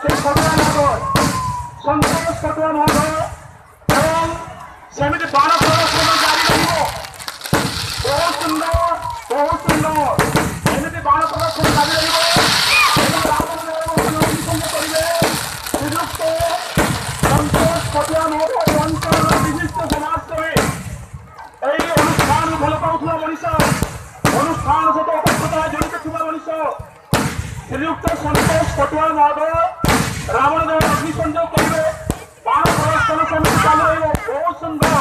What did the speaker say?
से खतरा नगर संतोष खतरा नगर एवं सेमिति 12 प्रदर्शन जारी रहिबो। बहुत सुंदर एमिति 12 प्रदर्शन जारी रहिबो। संतोष खतरा नगर अंचल विशिष्ट समाजसेवी এই অনুষ্ঠান ভাল পাউথিবা মনিষ অনুষ্ঠান সହିତ অভিজ্ঞতা জড়িত ଥିବା ମଣିଷ ଶ୍ରୀଯୁକ୍ତ ସନ୍ତୋଷ ପଟୁଆଳ ମହୋଦୟ ରାବଣ ଦେବ ଅଗ୍ନି ସଂଯୋଗ କରିବେ। 12 ପ୍ରଦର୍ଶନ ସମିତି ଚାଲୁ ରହିବ। ବହୁତ ସୁନ୍ଦର।